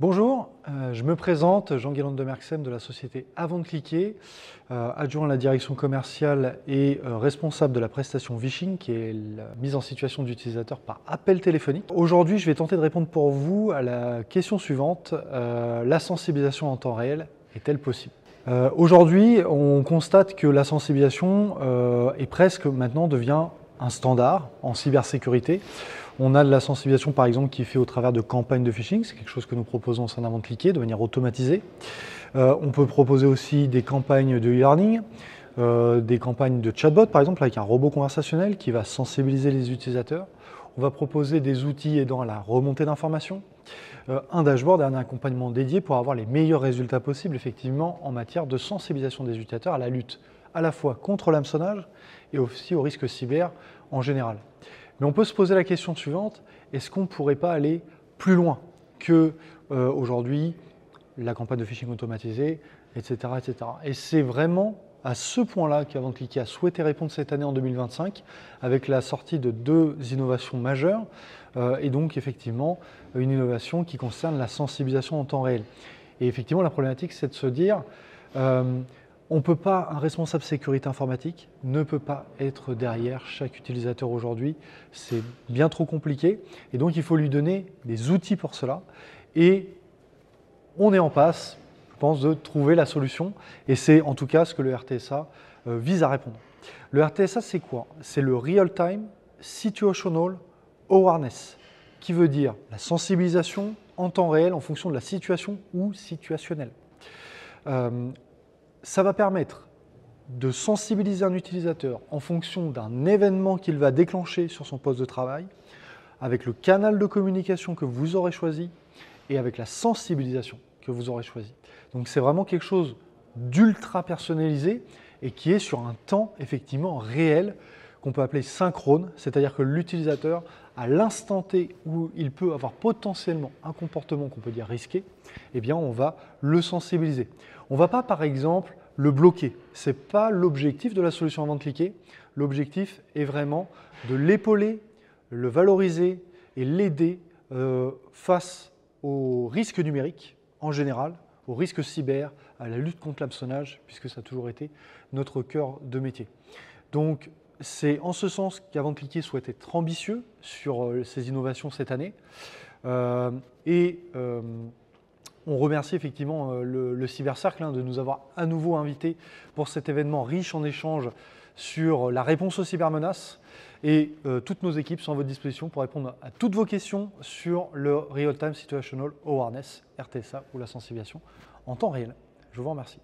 Bonjour, je me présente, Jean-Guéland de Merxem de la société Avant de cliquer, adjoint à la direction commerciale et responsable de la prestation Vishing, qui est la mise en situation d'utilisateur par appel téléphonique. Aujourd'hui, je vais tenter de répondre pour vous à la question suivante, la sensibilisation en temps réel est-elle possible? Aujourd'hui, on constate que la sensibilisation est presque maintenant devient un standard en cybersécurité. On a de la sensibilisation par exemple qui est faite au travers de campagnes de phishing, c'est quelque chose que nous proposons au sein d'Avant de cliquer de manière automatisée. On peut proposer aussi des campagnes de e-learning, des campagnes de chatbot par exemple avec un robot conversationnel qui va sensibiliser les utilisateurs. On va proposer des outils aidant à la remontée d'informations, un dashboard et un accompagnement dédié pour avoir les meilleurs résultats possibles effectivement en matière de sensibilisation des utilisateurs à la lutte à la fois contre l'hameçonnage et aussi au risque cyber en général. Mais on peut se poser la question suivante, est-ce qu'on ne pourrait pas aller plus loin que aujourd'hui la campagne de phishing automatisée, etc. etc. Et c'est vraiment à ce point-là qu'Avant de cliquer a souhaité répondre cette année en 2025 avec la sortie de 2 innovations majeures et donc effectivement une innovation qui concerne la sensibilisation en temps réel. Et effectivement la problématique c'est de se dire on peut pas, un responsable sécurité informatique ne peut pas être derrière chaque utilisateur aujourd'hui, c'est bien trop compliqué et donc il faut lui donner des outils pour cela et on est en passe, je pense, de trouver la solution et c'est en tout cas ce que le RTSA vise à répondre. Le RTSA c'est quoi? C'est le Real Time Situational Awareness qui veut dire la sensibilisation en temps réel en fonction de la situation ou situationnelle. Ça va permettre de sensibiliser un utilisateur en fonction d'un événement qu'il va déclencher sur son poste de travail, avec le canal de communication que vous aurez choisi et avec la sensibilisation que vous aurez choisi. Donc c'est vraiment quelque chose d'ultra personnalisé et qui est sur un temps effectivement réel qu'on peut appeler synchrone, c'est-à-dire que l'utilisateur, à l'instant T où il peut avoir potentiellement un comportement qu'on peut dire risqué, eh bien on va le sensibiliser. On ne va pas par exemple le bloquer, ce n'est pas l'objectif de la solution Avant de cliquer, l'objectif est vraiment de l'épauler, le valoriser et l'aider face aux risques numériques en général, aux risques cyber, à la lutte contre l'hameçonnage, puisque ça a toujours été notre cœur de métier. Donc, c'est en ce sens qu'Avant de cliquer souhaite être ambitieux sur ces innovations cette année. On remercie effectivement le Cybercercle de nous avoir à nouveau invités pour cet événement riche en échanges sur la réponse aux cybermenaces. Et toutes nos équipes sont à votre disposition pour répondre à toutes vos questions sur le Real Time Situational Awareness, RTSA, ou la sensibilisation en temps réel. Je vous remercie.